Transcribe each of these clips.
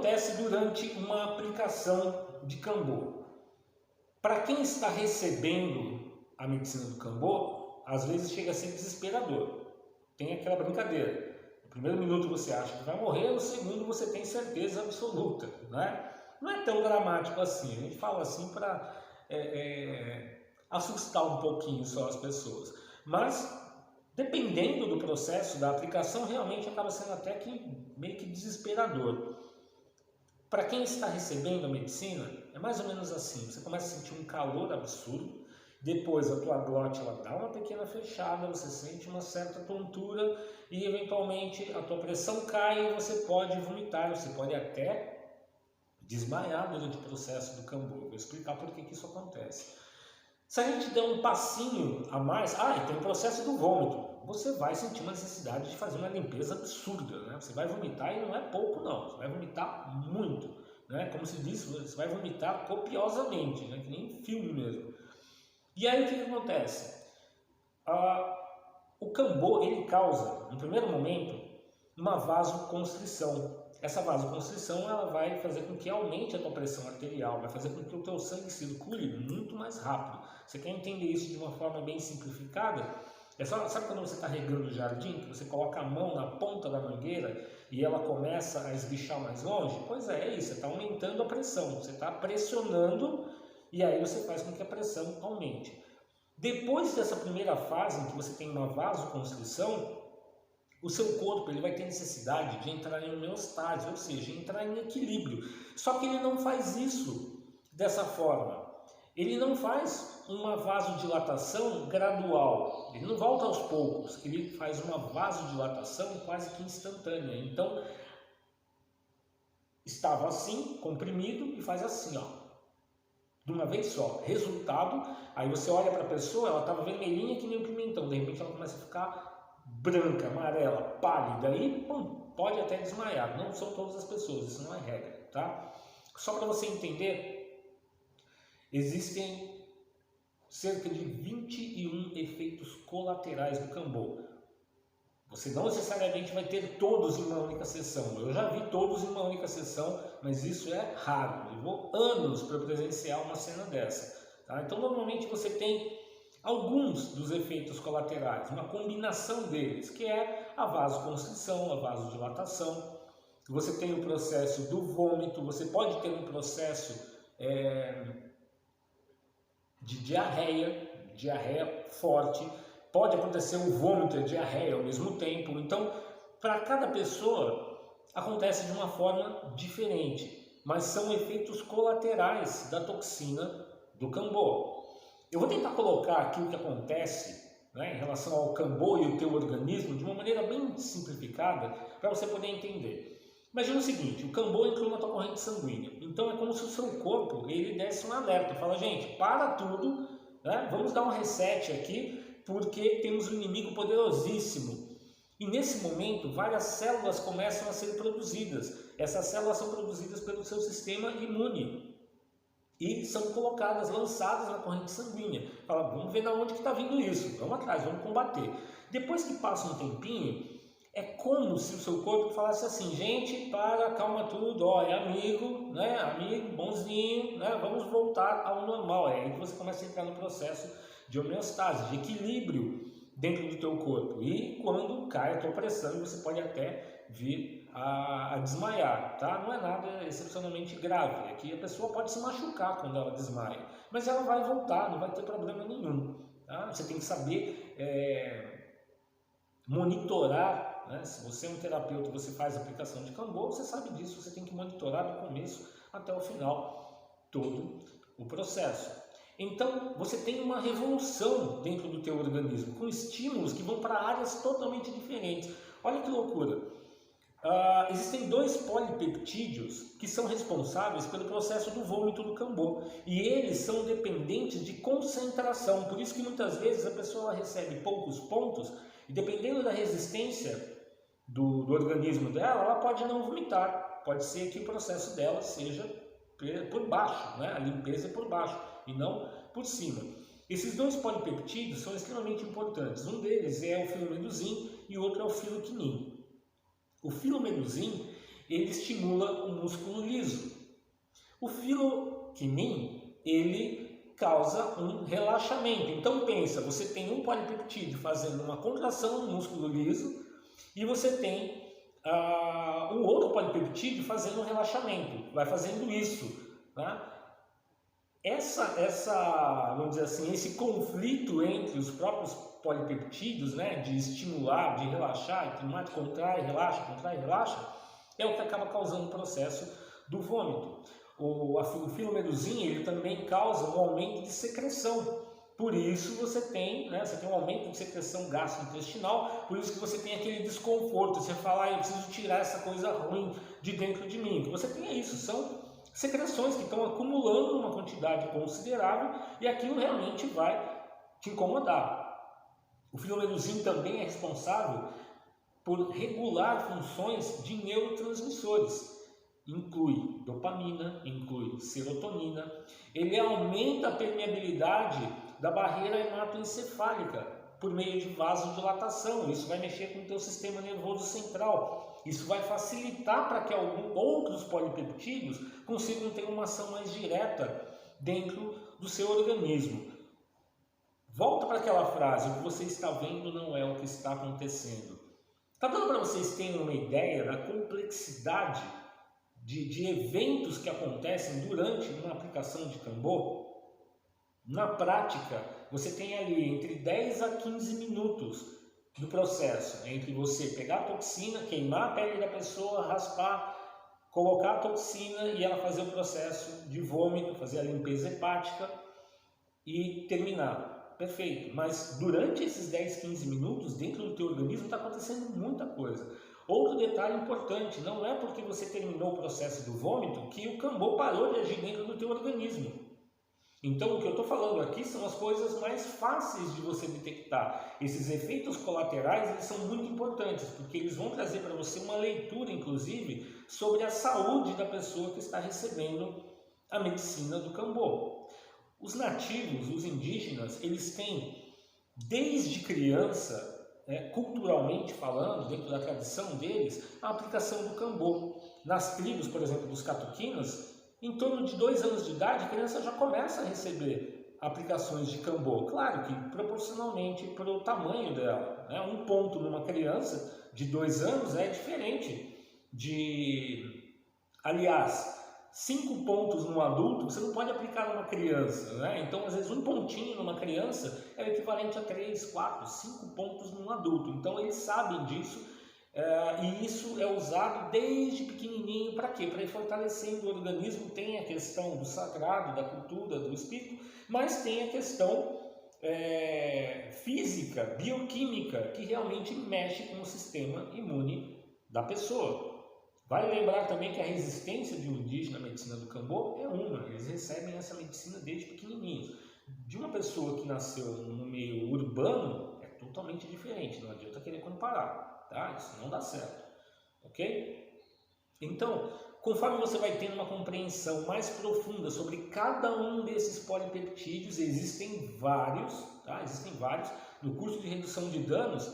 acontece durante uma aplicação de Cambô? Para quem está recebendo a medicina do Cambô, às vezes chega a ser desesperador. Tem aquela brincadeira. No primeiro minuto você acha que vai morrer, no segundo você tem certeza absoluta, né? Não é tão dramático assim. A gente fala assim para assustar um pouquinho só as pessoas. Mas, dependendo do processo da aplicação, realmente acaba sendo até que meio que desesperador. Para quem está recebendo a medicina, é mais ou menos assim. Você começa a sentir um calor absurdo, depois a tua glote ela dá uma pequena fechada, você sente uma certa tontura e eventualmente a tua pressão cai e você pode vomitar, você pode até desmaiar durante o processo do Cambô. Vou explicar por que isso acontece. Se a gente der um passinho a mais, e tem o processo do vômito, você vai sentir uma necessidade de fazer uma limpeza absurda, né? Você vai vomitar e não é pouco não, você vai vomitar muito, né? Como se diz, você vai vomitar copiosamente, né? Que nem filme mesmo. E aí o que acontece? O Cambô, ele causa, no primeiro momento, uma vasoconstrição. Essa vasoconstrição ela vai fazer com que aumente a tua pressão arterial, vai fazer com que o teu sangue circule muito mais rápido. Você quer entender isso de uma forma bem simplificada? Sabe quando você está regando o jardim, que você coloca a mão na ponta da mangueira e ela começa a esguichar mais longe? Pois é isso, você está aumentando a pressão, você está pressionando e aí você faz com que a pressão aumente. Depois dessa primeira fase em que você tem uma vasoconstrição, o seu corpo ele vai ter necessidade de entrar em homeostase, ou seja, entrar em equilíbrio. Só que ele não faz isso dessa forma. Ele não faz uma vasodilatação gradual, ele não volta aos poucos, ele faz uma vasodilatação quase que instantânea. Então, estava assim, comprimido, e faz assim, de uma vez só. Resultado, aí você olha para a pessoa, ela estava vermelhinha que nem um pimentão, de repente ela começa a ficar branca, amarela, pálida, e pode até desmaiar. Não são todas as pessoas, isso não é regra, tá? Só para você entender, existem cerca de 21 efeitos colaterais do Cambô. Você não necessariamente vai ter todos em uma única sessão. Eu já vi todos em uma única sessão, mas isso é raro. Levou anos para presenciar uma cena dessa, tá? Então, normalmente você tem alguns dos efeitos colaterais, uma combinação deles, que é a vasoconstrição, a vasodilatação. Você tem o processo do vômito, você pode ter um processo de diarreia forte, pode acontecer o vômito e a diarreia ao mesmo tempo. Então, para cada pessoa, acontece de uma forma diferente, mas são efeitos colaterais da toxina do Cambô. Eu vou tentar colocar aqui o que acontece, né, em relação ao Cambô e o teu organismo de uma maneira bem simplificada para você poder entender. Imagina o seguinte, o Cambô entrou na tua corrente sanguínea, então é como se o seu corpo ele desse um alerta, fala, gente, para tudo, né, vamos dar um reset aqui, porque temos um inimigo poderosíssimo. E nesse momento, várias células começam a ser produzidas. Essas células são produzidas pelo seu sistema imune e são colocadas, lançadas na corrente sanguínea. Fala, vamos ver de onde que está vindo isso, vamos atrás, vamos combater. Depois que passa um tempinho, é como se o seu corpo falasse assim, gente, calma tudo, é amigo, né, amigo, bonzinho, né, vamos voltar ao normal. É aí que você começa a entrar no processo de homeostase, de equilíbrio dentro do teu corpo. E quando cai a tua pressão, você pode até vir a desmaiar, tá? Não é nada excepcionalmente grave, é que a pessoa pode se machucar quando ela desmaia, mas ela vai voltar, não vai ter problema nenhum, tá? Você tem que saber monitorar, né? Se você é um terapeuta e você faz aplicação de Cambô, você sabe disso, você tem que monitorar do começo até o final todo o processo. Então, você tem uma revolução dentro do teu organismo, com estímulos que vão para áreas totalmente diferentes. Olha que loucura! Existem 2 polipeptídeos que são responsáveis pelo processo do vômito do Cambô. E eles são dependentes de concentração. Por isso que muitas vezes a pessoa recebe poucos pontos e dependendo da resistência do organismo dela, ela pode não vomitar. Pode ser que o processo dela seja por baixo, né? A limpeza é por baixo e não por cima. Esses 2 polipeptídeos são extremamente importantes. Um deles é o filomeduzin e o outro é o filoquinin. O filomeduzin, ele estimula o músculo liso. O filoquinin, ele causa um relaxamento. Então pensa, você tem um polipeptídeo fazendo uma contração no músculo liso e você tem um outro polipeptídeo fazendo um relaxamento, vai fazendo isso, tá? Vamos dizer assim, esse conflito entre os próprios polipeptídeos, né, de estimular, de relaxar, de contrai, relaxa, é o que acaba causando o processo do vômito. O filomedusin, ele também causa um aumento de secreção. Por isso você tem um aumento de secreção gastrointestinal, por isso que você tem aquele desconforto, você fala, eu preciso tirar essa coisa ruim de dentro de mim. O que você tem é isso, são secreções que estão acumulando uma quantidade considerável e aquilo realmente vai te incomodar. O filomedusin também é responsável por regular funções de neurotransmissores. Inclui dopamina, inclui serotonina. Ele aumenta a permeabilidade da barreira hematoencefálica por meio de vasodilatação. Isso vai mexer com o teu sistema nervoso central. Isso vai facilitar para que outros polipeptídeos consigam ter uma ação mais direta dentro do seu organismo. Volta para aquela frase, o que você está vendo não é o que está acontecendo. Está dando para vocês terem uma ideia da complexidade de eventos que acontecem durante uma aplicação de Kanbo? Na prática, você tem ali entre 10 a 15 minutos do processo, entre você pegar a toxina, queimar a pele da pessoa, raspar, colocar a toxina e ela fazer o processo de vômito, fazer a limpeza hepática e terminar. Perfeito, mas durante esses 10, 15 minutos, dentro do teu organismo está acontecendo muita coisa. Outro detalhe importante, não é porque você terminou o processo do vômito que o Kanbo parou de agir dentro do teu organismo. Então, o que eu estou falando aqui são as coisas mais fáceis de você detectar. Esses efeitos colaterais, eles são muito importantes, porque eles vão trazer para você uma leitura, inclusive, sobre a saúde da pessoa que está recebendo a medicina do Kanbo. Os nativos, os indígenas, eles têm, desde criança, culturalmente falando, dentro da tradição deles, a aplicação do Kanbo. Nas tribos, por exemplo, dos catuquinas, em torno de 2 anos de idade, a criança já começa a receber aplicações de Kanbo. Claro que proporcionalmente para o tamanho dela. Né? Um ponto numa criança de 2 anos é diferente de... Aliás, 5 pontos num adulto você não pode aplicar numa criança. Né? Então, às vezes, um pontinho numa criança é o equivalente a 3, 4, 5 pontos num adulto. Então, eles sabem disso. E isso é usado desde pequenininho para quê? Para ir fortalecendo o organismo. Tem a questão do sagrado, da cultura, do espírito, mas tem a questão física, bioquímica, que realmente mexe com o sistema imune da pessoa. Vale lembrar também que a resistência de um indígena à medicina do Kanbo é uma, eles recebem essa medicina desde pequenininhos. De uma pessoa que nasceu no meio urbano é totalmente diferente, não adianta querer comparar. Tá? Isso não dá certo, ok? Então, conforme você vai tendo uma compreensão mais profunda sobre cada um desses polipeptídeos, existem vários, tá? Existem vários. No curso de redução de danos,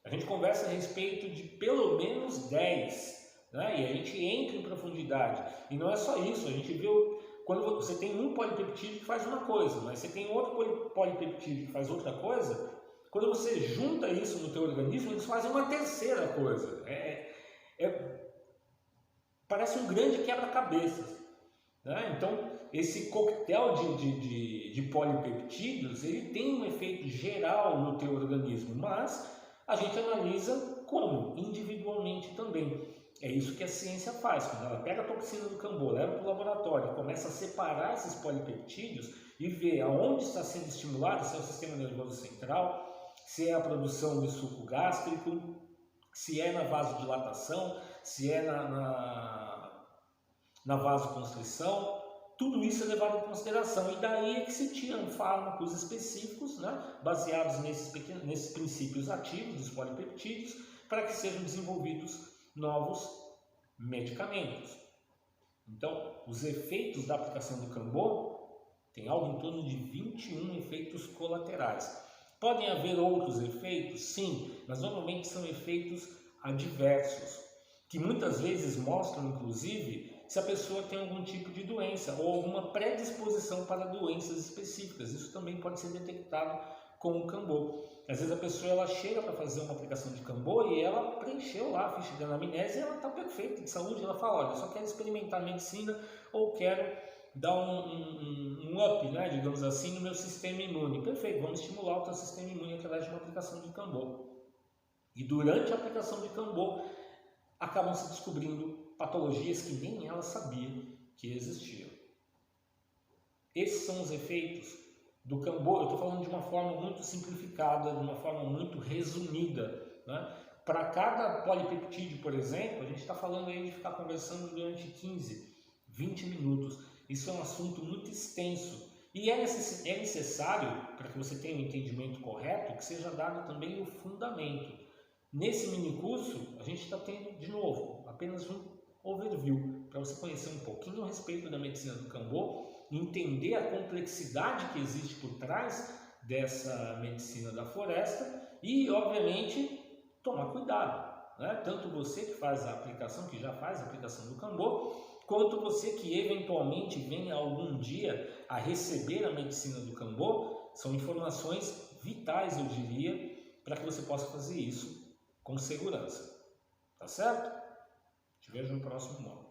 a gente conversa a respeito de pelo menos 10, né? E a gente entra em profundidade. E não é só isso, a gente viu quando você tem um polipeptídeo que faz uma coisa, mas você tem outro polipeptídeo que faz outra coisa. Quando você junta isso no teu organismo, eles fazem uma terceira coisa. Parece um grande quebra-cabeças. Né? Então, esse coquetel de polipeptídeos, ele tem um efeito geral no teu organismo, mas a gente analisa como? Individualmente também. É isso que a ciência faz. Quando ela pega a toxina do Kanbo, leva para o laboratório, começa a separar esses polipeptídeos e ver aonde está sendo estimulado, se é o sistema nervoso central, se é a produção de suco gástrico, se é na vasodilatação, se é na vasoconstrição, tudo isso é levado em consideração. E daí é que se tiram fármacos específicos, né, baseados nesses princípios ativos dos polipeptídeos, para que sejam desenvolvidos novos medicamentos. Então, os efeitos da aplicação do Kanbo tem algo em torno de 21 efeitos colaterais. Podem haver outros efeitos? Sim, mas normalmente são efeitos adversos. que muitas vezes mostram, inclusive, se a pessoa tem algum tipo de doença ou alguma predisposição para doenças específicas. Isso também pode ser detectado com o Cambô. Às vezes a pessoa ela chega para fazer uma aplicação de Cambô e ela preencheu lá a ficha de anamnese e ela está perfeita de saúde. Ela fala, olha, eu só quero experimentar medicina ou quero dar um up, né, digamos assim, no meu sistema imune. Perfeito, vamos estimular o teu sistema imune através de uma aplicação de Cambô. E durante a aplicação de Cambô, acabam se descobrindo patologias que nem ela sabia que existiam. Esses são os efeitos do Cambô. Eu estou falando de uma forma muito simplificada, de uma forma muito resumida, né? Para cada polipeptídeo, por exemplo, a gente está falando aí de ficar conversando durante 15, 20 minutos. Isso é um assunto muito extenso. E é necessário, para que você tenha um entendimento correto, que seja dado também o fundamento. Nesse mini curso, a gente está tendo, de novo, apenas um overview, para você conhecer um pouquinho a respeito da medicina do Cambô, entender a complexidade que existe por trás dessa medicina da floresta e, obviamente, tomar cuidado, né? Tanto você que faz a aplicação, que já faz a aplicação do Cambô, quanto você que eventualmente venha algum dia a receber a medicina do Cambô, são informações vitais, eu diria, para que você possa fazer isso com segurança. Tá certo? Te vejo no próximo módulo.